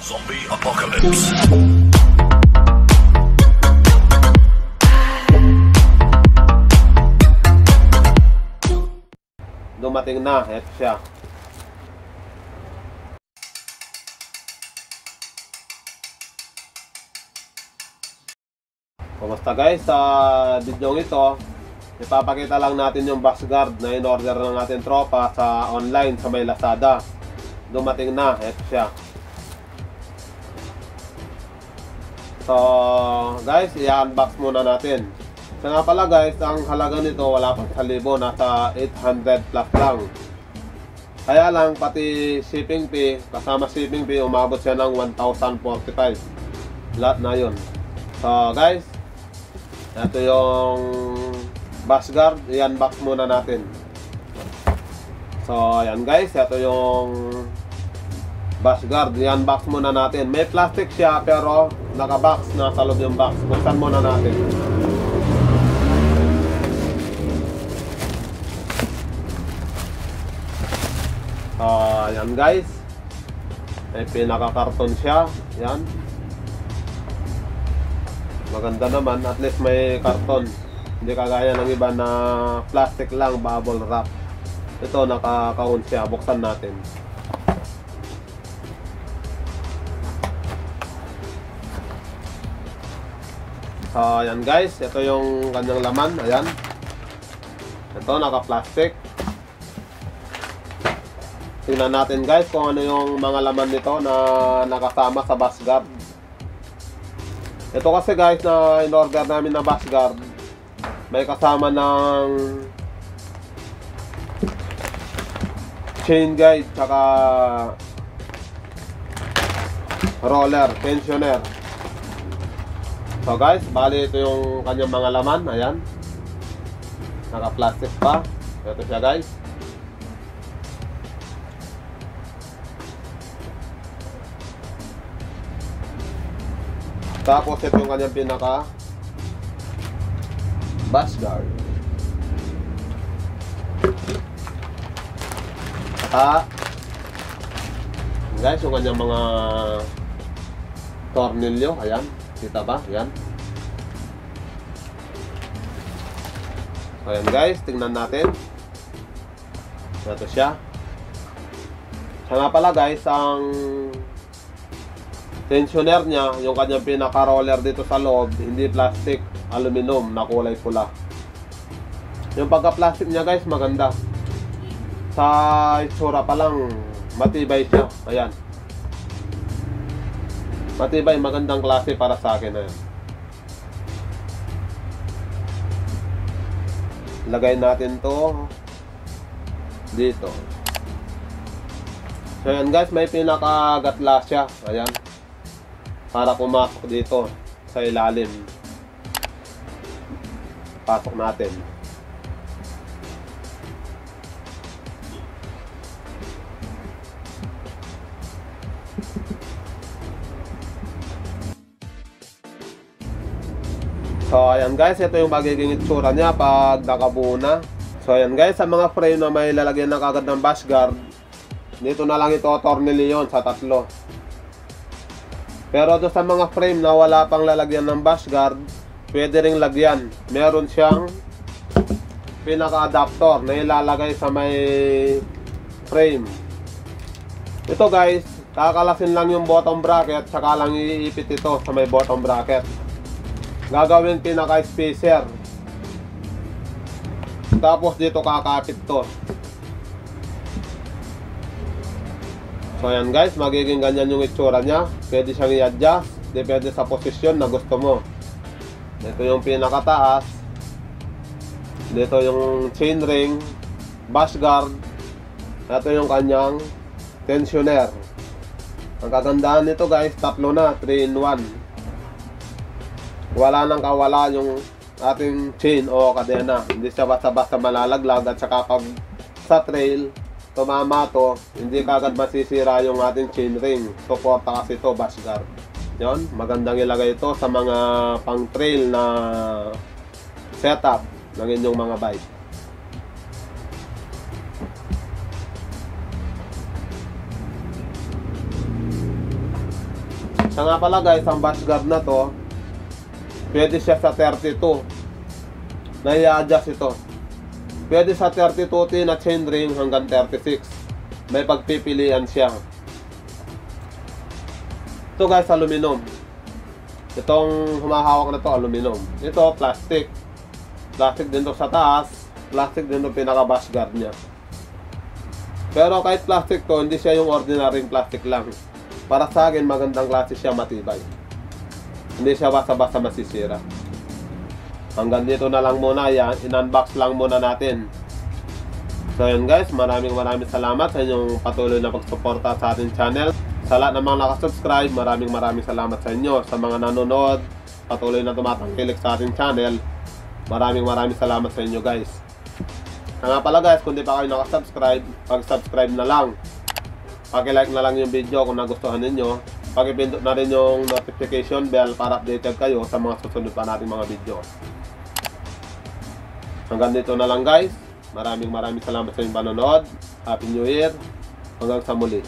Zombie Apocalypse. Dumating na, eto siya. Kumusta guys, sa video ito ipapakita lang natin yung bus guard na in-order ng ating tropa sa online sa may Lazada. Dumating na, eto siya. So guys, i-unbox muna natin. So nga pala guys, ang halaga nito wala pang 1,000, nasa 800 plus lang. Kaya lang pati shipping fee, kasama shipping fee, umabot siya ng 1,045. Lahat na yun. So guys, ito yung bus guard, i-unbox muna natin. So ayan guys, ito yung bus guard, i-unbox muna natin. May plastic siya pero naka-box, nasa loob yung box. Buksan muna natin. Ayan guys, may pinaka-karton siya. Yan, maganda naman, at least may karton. Hindi kagaya ng iba na plastic lang, bubble wrap. Ito naka-count siya. Buksan natin. So ayan guys, ito yung kanyang laman. Ayan, ito naka-plastic. Tingnan natin guys kung ano yung mga laman nito na nakasama sa bus guard. Ito kasi guys na in-order namin na bus guard, may kasama ng chain guide tsaka roller, tensioner. So guys, bali ito yung kanyang mga laman. Ayan, naka-plastic pa. Ito siya guys. Tapos ito yung kanyang pinaka bus guard. Guys, yung kanyang mga tornilyo. Ayan, kita ba? Ayan. Ayan guys, tingnan natin. Ito siya. Siya nga pala guys, ang tensioner niya, yung kanyang pinaka-roller dito sa loob, hindi plastic, aluminum na kulay pula. Yung pagka-plastic niya guys, maganda. Sa itsura pa lang, matibay siya. Ayan, matibay, magandang klase para sa akin. Ayan, lagay natin to dito. So ayan guys, may pinaka-gatla siya. Ayan, para pumasok dito sa ilalim. Pasok natin. So ayan guys, ito yung magiging itsura niya pag nakabuo na. So ayan guys, sa mga frame na may lalagyan na kagad ng bus guard, dito na lang ito tornilyo sa tatlo. Pero doon sa mga frame na wala pang lalagyan ng bus guard, pwede ring lagyan. Meron siyang pinaka-adapter na ilalagay sa may frame. Ito guys, kakalasin lang yung bottom bracket, saka lang iipit ito sa may bottom bracket. Gagawin pinaka-spacer. Tapos dito kakapit to. So ayan guys, magiging ganyan yung itsura niya. Pwede siyang i-adjust, depende sa posisyon na gusto mo. Ito yung pinakataas. Dito yung chain ring, bus guard. Ito yung kanyang tensioner. Ang kagandahan nito guys, tatlo na, 3 in 1. Wala nang kawala yung ating chain o kadena. Hindi siya basta-basta malalaglag, at saka pag sa trail tumama to, hindi kagad masisira yung ating chain ring. Suporta kasi ito, bus guard. Yun, magandang ilagay ito sa mga pang trail na setup ng inyong mga bike. Siya nga pala guys, ang bash guard na to, pwede siya sa 32. Na-i-adjust ito. Pwede sa 32T na chainring hanggang 36. May pagpipilian siya. Ito guys, aluminum. Itong humahawak na to, aluminum. Ito, plastic. Plastic din to sa taas. Plastic din to pinaka-bash guard niya. Pero kahit plastic to, hindi siya yung ordinary plastic lang. Para sa akin, magandang klase siya, matibay. Hindi siya basta-basta masisira. Hanggang dito na lang muna yan. In-unbox lang muna natin. So yun guys, maraming salamat sa inyong patuloy na pagsuporta sa ating channel. Sa lahat ng mga nakasubscribe, maraming salamat sa inyo. Sa mga nanonood, patuloy na tumatangkilik sa ating channel, maraming salamat sa inyo guys. Nga pala guys, kung di pa kayo nakasubscribe, pag-subscribe na lang. Paki-like na lang yung video kung nagustuhan ninyo. Paki-pindot na rin yung notification bell para updated kayo sa mga susunod pa nating mga video. Hanggang dito na lang guys. Maraming salamat sa inyong panonood. Happy New Year. Hanggang sa muli.